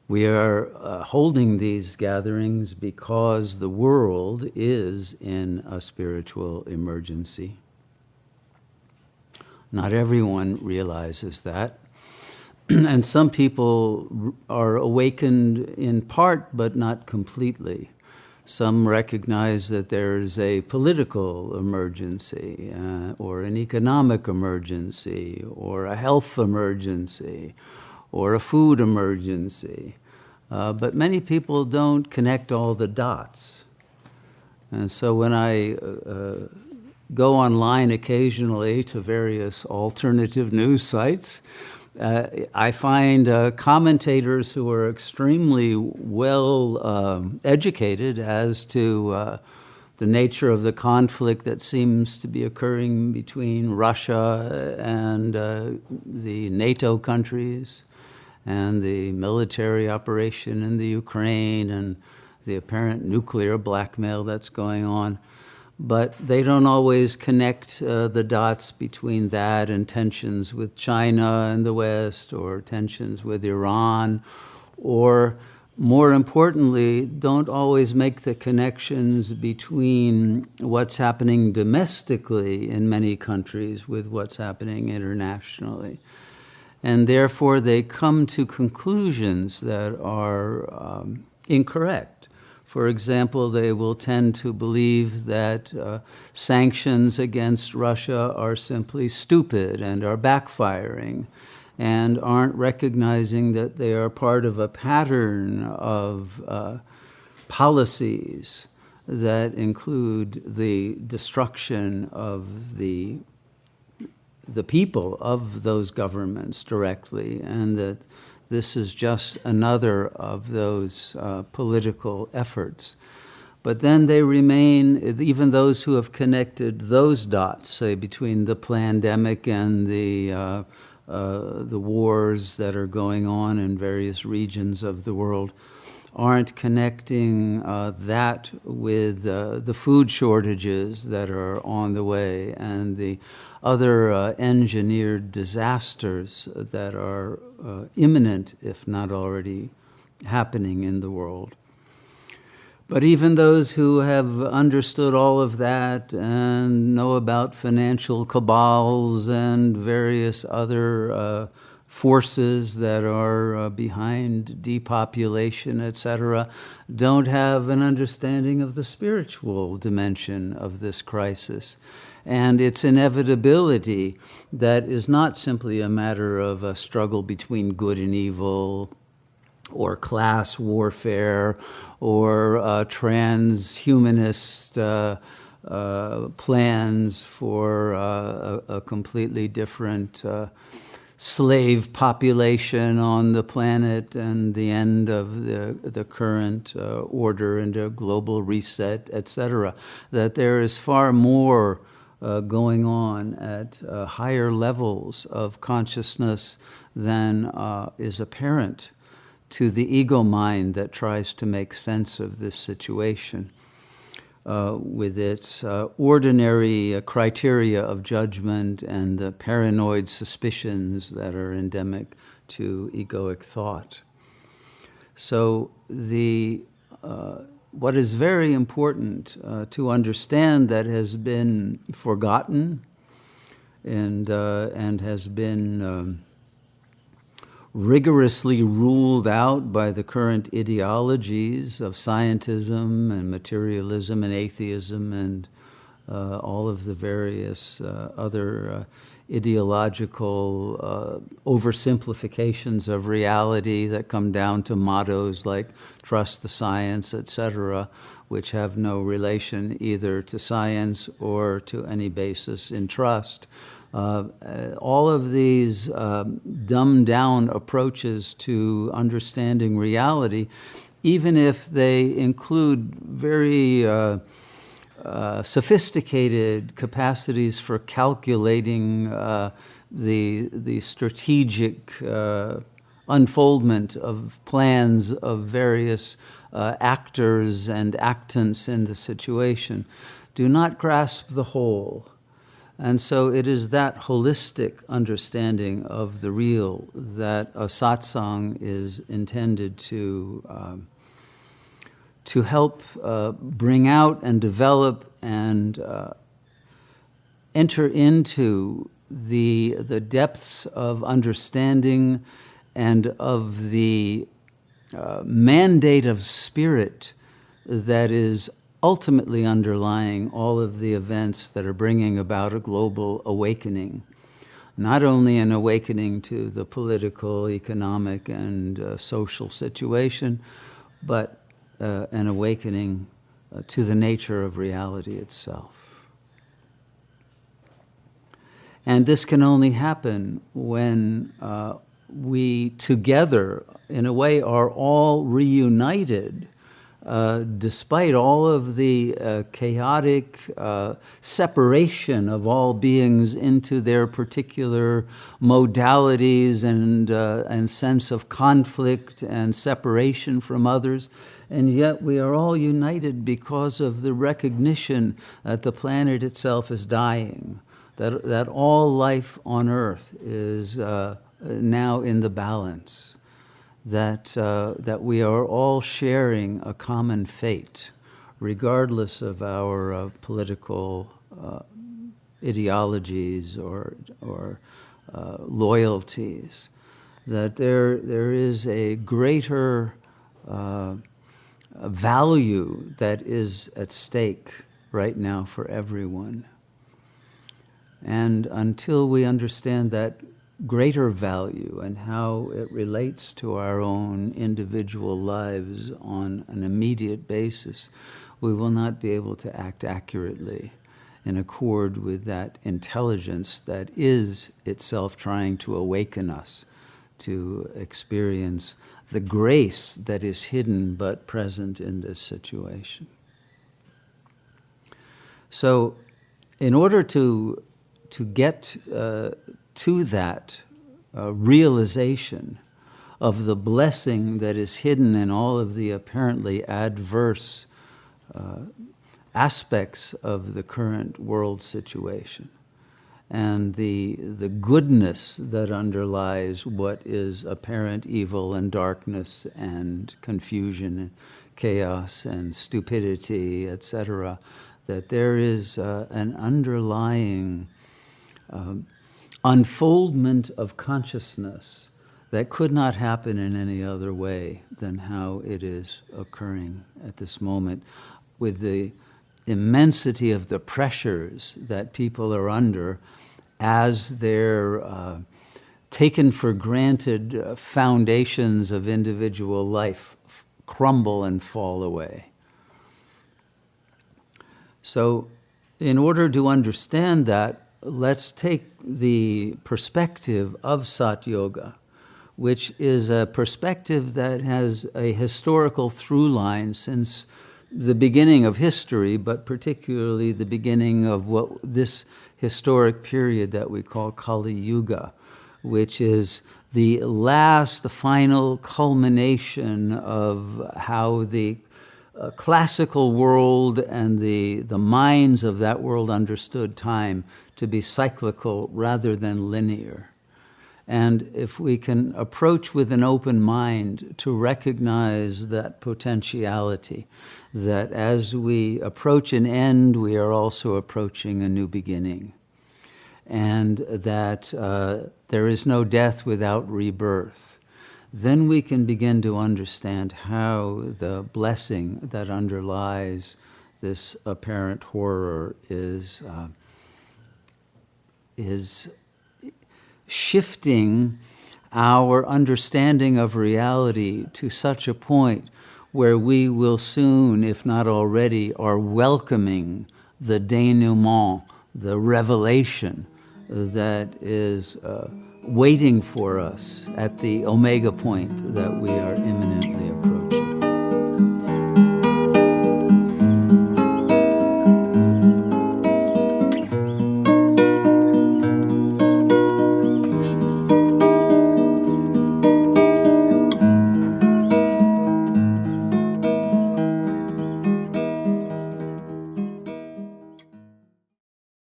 We are holding these gatherings because the world is in a spiritual emergency. Not everyone realizes that. And some people are awakened in part, but not completely. Some recognize that there's a political emergency, or an economic emergency, or a health emergency, or a food emergency. But many people don't connect all the dots. And so when I go online occasionally to various alternative news sites, I find commentators who are extremely well educated as to the nature of the conflict that seems to be occurring between Russia and the NATO countries, and the military operation in the Ukraine, and the apparent nuclear blackmail that's going on. But they don't always connect the dots between that and tensions with China and the West, or tensions with Iran, or more importantly, don't always make the connections between what's happening domestically in many countries with what's happening internationally. And therefore they come to conclusions that are incorrect. For example, they will tend to believe that sanctions against Russia are simply stupid and are backfiring, and aren't recognizing that they are part of a pattern of policies that include the destruction of the people of those governments directly, and that this is just another of those political efforts. But then they remain, even those who have connected those dots, say between the pandemic and the wars that are going on in various regions of the world, aren't connecting that with the food shortages that are on the way, and the other engineered disasters that are imminent, if not already happening in the world. But even those who have understood all of that and know about financial cabals and various other forces that are behind depopulation, etc., don't have an understanding of the spiritual dimension of this crisis and its inevitability, that is not simply a matter of a struggle between good and evil, or class warfare, or transhumanist plans for a completely different slave population on the planet, and the end of the current order and a global reset, etc. That there is far more going on at higher levels of consciousness than is apparent to the ego mind that tries to make sense of this situation with its ordinary criteria of judgment and the paranoid suspicions that are endemic to egoic thought. So what is very important to understand, that has been forgotten and has been rigorously ruled out by the current ideologies of scientism and materialism and atheism and all of the various other ideological oversimplifications of reality that come down to mottos like trust the science, etc., which have no relation either to science or to any basis in trust. All of these dumbed down approaches to understanding reality, even if they include very sophisticated capacities for calculating the strategic unfoldment of plans of various actors and actants in the situation, do not grasp the whole. And so it is that holistic understanding of the real that a satsang is intended to help bring out and develop and enter into the depths of understanding and of the mandate of spirit that is ultimately underlying all of the events that are bringing about a global awakening. Not only an awakening to the political, economic, and social situation, but an awakening to the nature of reality itself. And this can only happen when we together, in a way, are all reunited despite all of the chaotic separation of all beings into their particular modalities and sense of conflict and separation from others. And yet we are all united because of the recognition that the planet itself is dying, that all life on Earth is now in the balance. That we are all sharing a common fate, regardless of our political ideologies or loyalties. That there is a greater value that is at stake right now for everyone. And until we understand that greater value and how it relates to our own individual lives on an immediate basis, we will not be able to act accurately in accord with that intelligence that is itself trying to awaken us to experience the grace that is hidden but present in this situation. So, in order to get to that realization of the blessing that is hidden in all of the apparently adverse aspects of the current world situation, and the goodness that underlies what is apparent evil and darkness and confusion and chaos and stupidity, etc., that there is an underlying unfoldment of consciousness that could not happen in any other way than how it is occurring at this moment, with the immensity of the pressures that people are under as their taken for granted foundations of individual life crumble and fall away. So, in order to understand that, let's take the perspective of Sat Yoga, which is a perspective that has a historical through line since the beginning of history, but particularly the beginning of what this historic period that we call Kali Yuga, which is the final culmination of how the classical world and the minds of that world understood time to be cyclical rather than linear. And if we can approach with an open mind to recognize that potentiality, that as we approach an end, we are also approaching a new beginning. And that there is no death without rebirth, then we can begin to understand how the blessing that underlies this apparent horror is shifting our understanding of reality to such a point where we will soon, if not already, are welcoming the denouement, the revelation that is waiting for us at the omega point that we are imminently